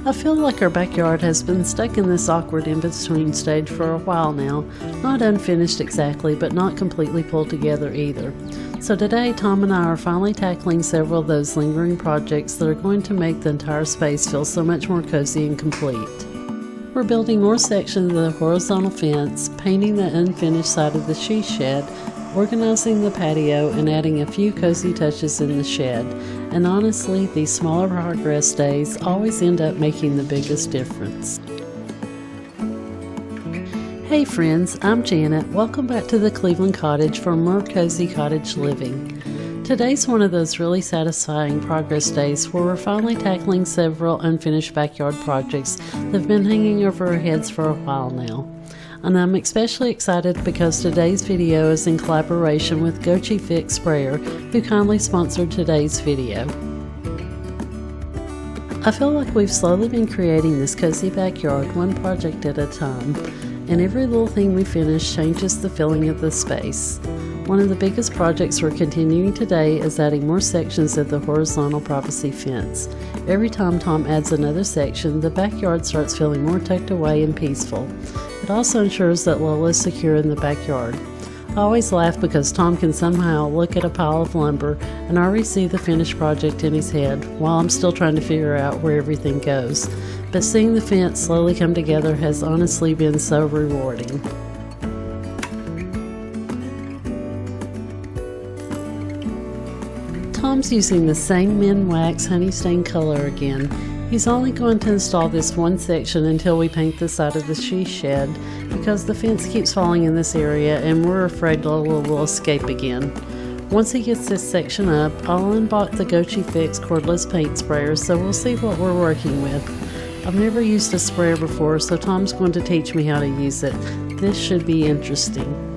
I feel like our backyard has been stuck in this awkward in-between stage for a while now. Not unfinished exactly, but not completely pulled together either. So today, Tom and I are finally tackling several of those lingering projects that are going to make the entire space feel so much more cozy and complete. We're building more sections of the horizontal fence, painting the unfinished side of the she shed, organizing the patio, and adding a few cozy touches in the shed. And honestly, these smaller progress days always end up making the biggest difference. Hey friends, I'm Janet. Welcome back to the Cleveland Cottage for more cozy cottage living. Today's one of those really satisfying progress days where we're finally tackling several unfinished backyard projects that have been hanging over our heads for a while now. And I'm especially excited because today's video is in collaboration with Gochi Fix sprayer, who kindly sponsored today's video. I feel like we've slowly been creating this cozy backyard one project at a time, and every little thing we finish changes the feeling of the space. One of the biggest projects we're continuing today is adding more sections of the horizontal privacy fence. Every time Tom adds another section, the backyard starts feeling more tucked away and peaceful. It also ensures that Lola is secure in the backyard. I always laugh because Tom can somehow look at a pile of lumber and already see the finished project in his head, while I'm still trying to figure out where everything goes. But seeing the fence slowly come together has honestly been so rewarding. Tom's using the same Min Wax honey stain color again. He's only going to install this one section until we paint the side of the she shed because the fence keeps falling in this area and we're afraid Lola will escape again. Once he gets this section up, I'll unbox the Gochi Fix cordless paint sprayer, so we'll see what we're working with. I've never used a sprayer before, so Tom's going to teach me how to use it. This should be interesting.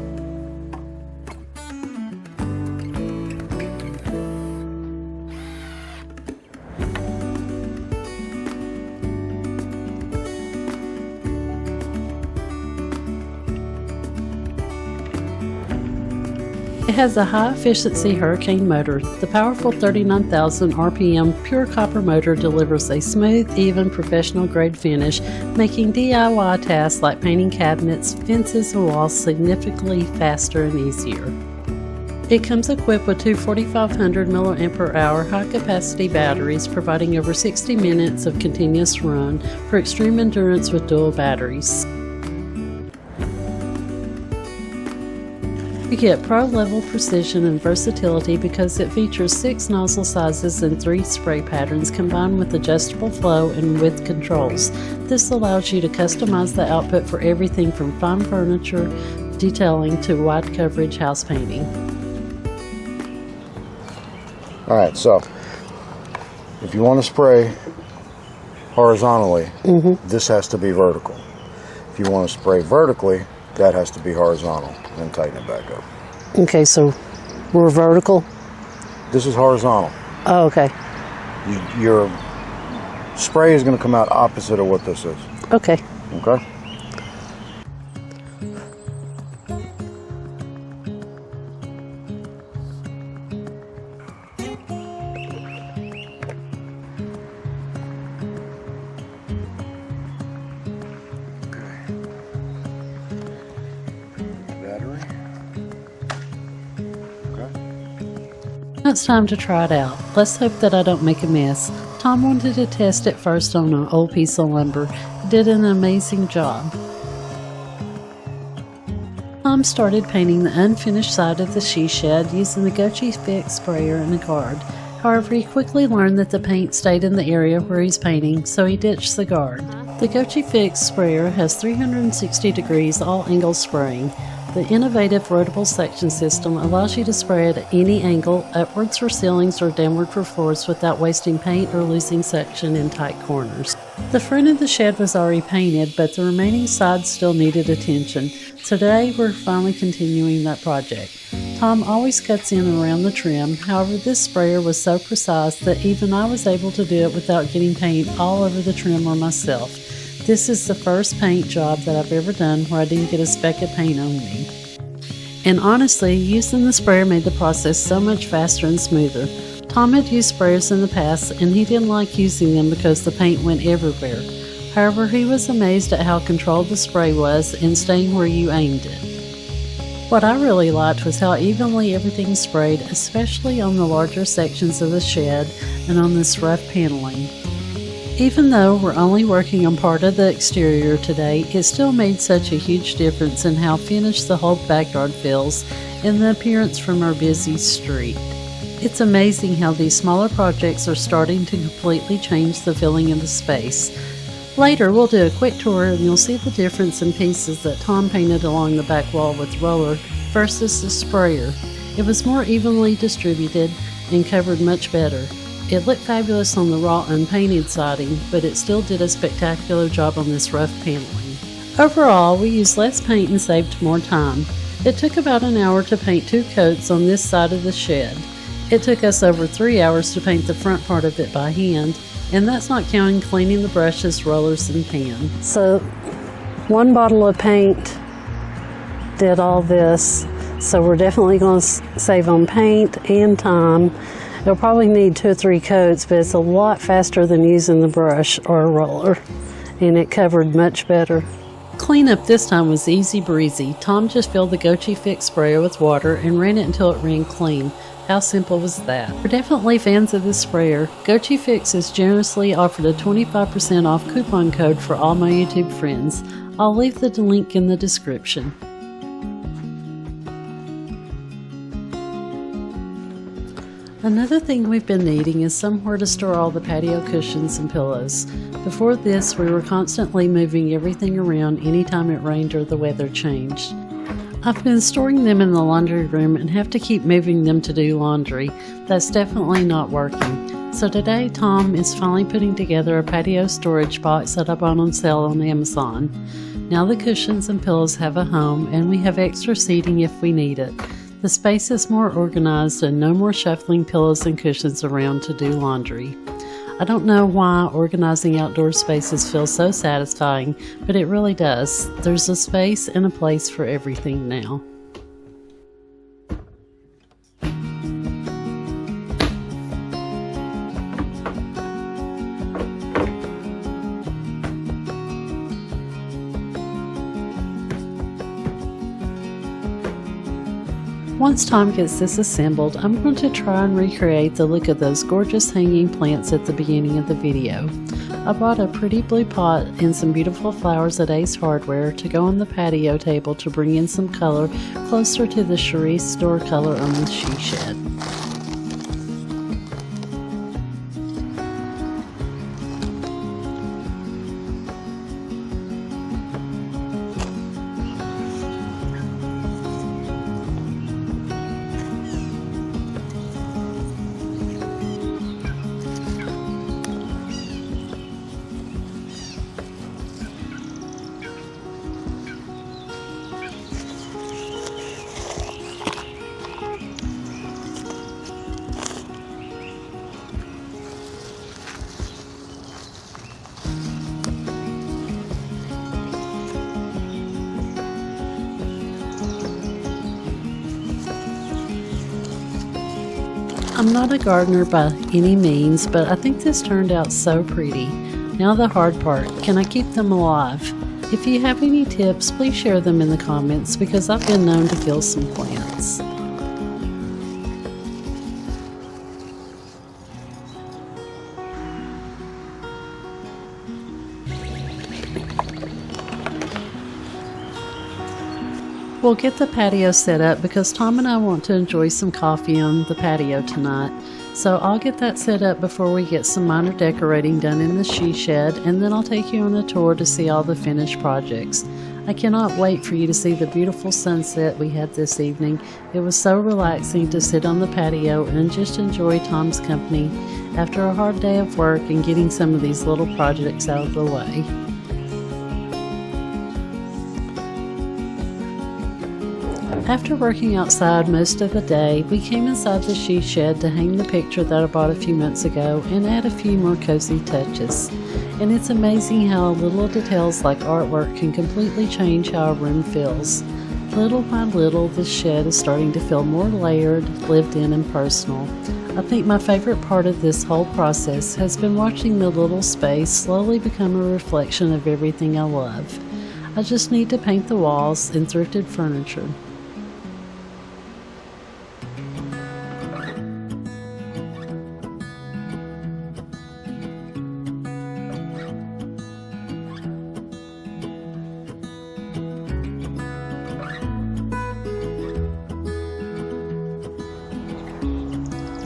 It has a high-efficiency Hurricane motor. The powerful 39,000 RPM pure copper motor delivers a smooth, even, professional-grade finish, making DIY tasks like painting cabinets, fences, and walls significantly faster and easier. It comes equipped with two 4,500 mAh high-capacity batteries, providing over 60 minutes of continuous run for extreme endurance with dual batteries. You get pro-level precision and versatility because it features 6 nozzle sizes and 3 spray patterns combined with adjustable flow and width controls. This allows you to customize the output for everything from fine furniture detailing to wide coverage house painting. Alright, so if you want to spray horizontally, this has to be vertical. If you want to spray vertically, that has to be horizontal, and tighten it back up. Okay, so we're vertical? This is horizontal. Oh, okay. Your spray is going to come out opposite of what this is. Okay. Okay? Now it's time to try it out. Let's hope that I don't make a mess. Tom wanted to test it first on an old piece of lumber. He did an amazing job. Tom started painting the unfinished side of the she shed using the Gochi Fix sprayer and a guard. However, he quickly learned that the paint stayed in the area where he's painting, so he ditched the guard. The Gochi Fix sprayer has 360 degrees all-angle spraying. The innovative rotable section system allows you to spray at any angle, upwards for ceilings or downward for floors without wasting paint or losing section in tight corners. The front of the shed was already painted, but the remaining sides still needed attention, so today we're finally continuing that project. Tom always cuts in around the trim, however this sprayer was so precise that even I was able to do it without getting paint all over the trim or myself. This is the first paint job that I've ever done where I didn't get a speck of paint on me. And honestly, using the sprayer made the process so much faster and smoother. Tom had used sprayers in the past, and he didn't like using them because the paint went everywhere. However, he was amazed at how controlled the spray was and staying where you aimed it. What I really liked was how evenly everything sprayed, especially on the larger sections of the shed and on this rough paneling. Even though we're only working on part of the exterior today, it still made such a huge difference in how finished the whole backyard feels and the appearance from our busy street. It's amazing how these smaller projects are starting to completely change the feeling of the space. Later, we'll do a quick tour and you'll see the difference in pieces that Tom painted along the back wall with roller versus the sprayer. It was more evenly distributed and covered much better. It looked fabulous on the raw unpainted siding, but it still did a spectacular job on this rough paneling. Overall, we used less paint and saved more time. It took about an hour to paint 2 coats on this side of the shed. It took us over 3 hours to paint the front part of it by hand, and that's not counting cleaning the brushes, rollers, and pan. So 1 bottle of paint did all this, so we're definitely going to save on paint and time. You'll probably need 2 or 3 coats, but it's a lot faster than using the brush or a roller, and it covered much better. Cleanup this time was easy breezy. Tom just filled the Gochi Fix sprayer with water and ran it until it ran clean. How simple was that? We're definitely fans of this sprayer. Gochi Fix has generously offered a 25% off coupon code for all my YouTube friends. I'll leave the link in the description. Another thing we've been needing is somewhere to store all the patio cushions and pillows. Before this, we were constantly moving everything around anytime it rained or the weather changed. I've been storing them in the laundry room and have to keep moving them to do laundry. That's definitely not working. So today, Tom is finally putting together a patio storage box that I bought on sale on Amazon. Now the cushions and pillows have a home, and we have extra seating if we need it. The space is more organized and no more shuffling pillows and cushions around to do laundry. I don't know why organizing outdoor spaces feels so satisfying, but it really does. There's a space and a place for everything now. Once Tom gets this assembled, I'm going to try and recreate the look of those gorgeous hanging plants at the beginning of the video. I bought a pretty blue pot and some beautiful flowers at Ace Hardware to go on the patio table to bring in some color closer to the Cherise store color on the she shed. I'm not a gardener by any means, but I think this turned out so pretty. Now the hard part, can I keep them alive? If you have any tips, please share them in the comments because I've been known to kill some plants. We'll get the patio set up because Tom and I want to enjoy some coffee on the patio tonight. So I'll get that set up before we get some minor decorating done in the she shed, and then I'll take you on a tour to see all the finished projects. I cannot wait for you to see the beautiful sunset we had this evening. It was so relaxing to sit on the patio and just enjoy Tom's company after a hard day of work and getting some of these little projects out of the way. After working outside most of the day, we came inside the she shed to hang the picture that I bought a few months ago and add a few more cozy touches. And it's amazing how little details like artwork can completely change how a room feels. Little by little, this shed is starting to feel more layered, lived in, and personal. I think my favorite part of this whole process has been watching the little space slowly become a reflection of everything I love. I just need to paint the walls and thrifted furniture.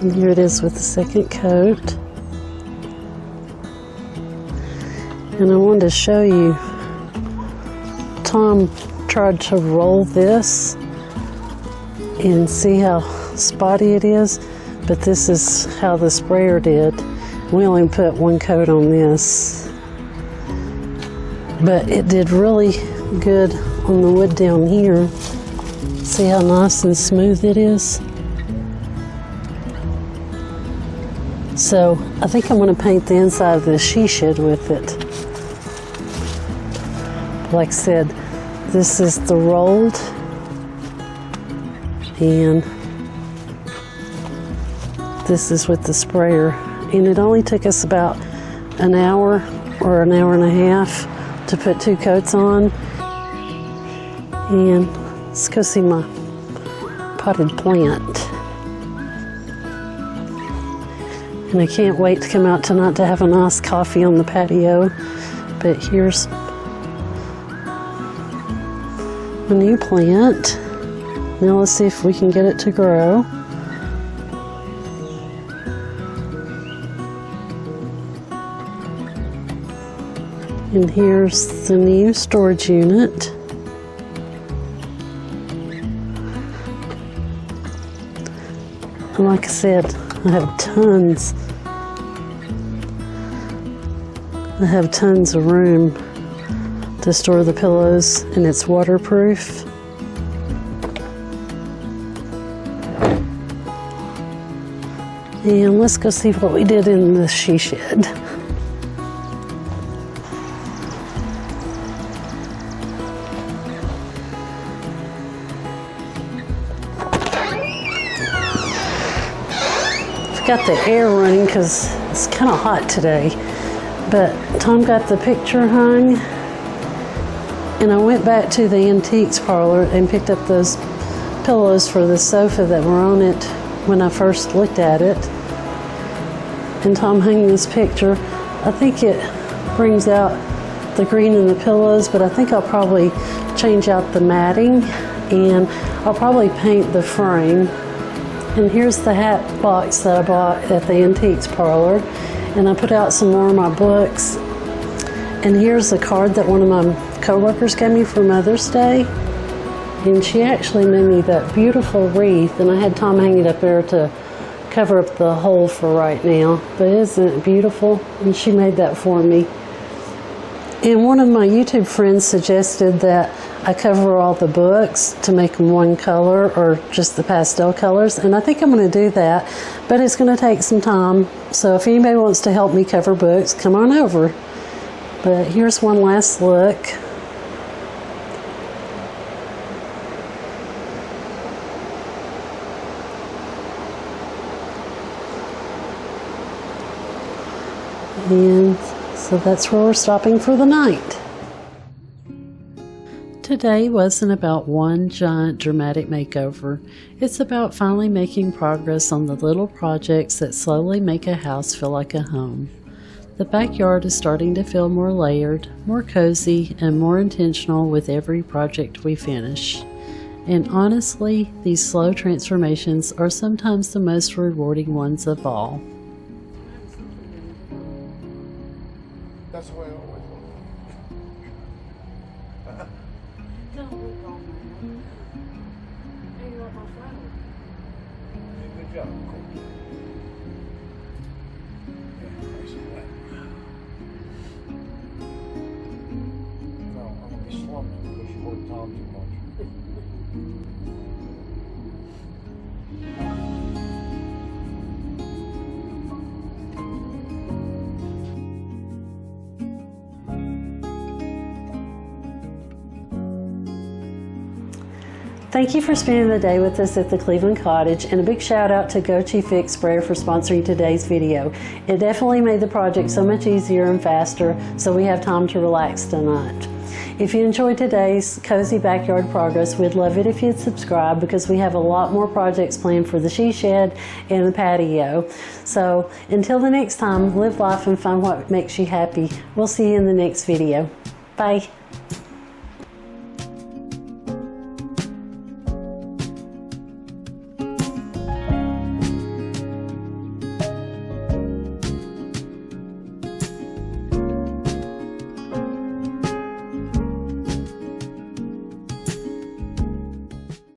And here it is with the second coat. And I wanted to show you, Tom tried to roll this and see how spotty it is, but this is how the sprayer did. We only put one coat on this, but it did really good on the wood down here. See how nice and smooth it is? So I think I'm going to paint the inside of the she shed with it. Like I said, this is the rolled, and this is with the sprayer. And it only took us about an hour or an hour and a half to put 2 coats on. And let's go see my potted plant. And I can't wait to come out tonight to have a nice coffee on the patio. But here's a new plant. Now let's see if we can get it to grow. And here's the new storage unit. And like I said, I have tons. I have tons of room to store the pillows, and it's waterproof. And let's go see what we did in the she shed. Got the air running because it's kind of hot today, but Tom got the picture hung, and I went back to the antiques parlor and picked up those pillows for the sofa that were on it when I first looked at it, and Tom hung this picture. I think it brings out the green in the pillows, but I think I'll probably change out the matting, and I'll probably paint the frame. And here's the hat box that I bought at the antiques parlor, and I put out some more of my books. And here's a card that one of my co-workers gave me for Mother's Day, and she actually made me that beautiful wreath, and I had Tom hang it up there to cover up the hole for right now. But isn't it beautiful? And she made that for me. And one of my YouTube friends suggested that I cover all the books to make them one color or just the pastel colors, and I think I'm going to do that, but it's going to take some time. So if anybody wants to help me cover books, come on over. But here's one last look. And so that's where we're stopping for the night. Today wasn't about one giant dramatic makeover. It's about finally making progress on the little projects that slowly make a house feel like a home. The backyard is starting to feel more layered, more cozy, and more intentional with every project we finish. And honestly, these slow transformations are sometimes the most rewarding ones of all. That's the way I always look. Good job. No, I'm going to be slumped because you work Tom too much. Thank you for spending the day with us at the Cleveland Cottage, and a big shout out to Gochi Fix Sprayer for sponsoring today's video. It definitely made the project so much easier and faster, so we have time to relax tonight. If you enjoyed today's cozy backyard progress, we'd love it if you'd subscribe, because we have a lot more projects planned for the she shed and the patio. So until the next time, live life and find what makes you happy. We'll see you in the next video. Bye.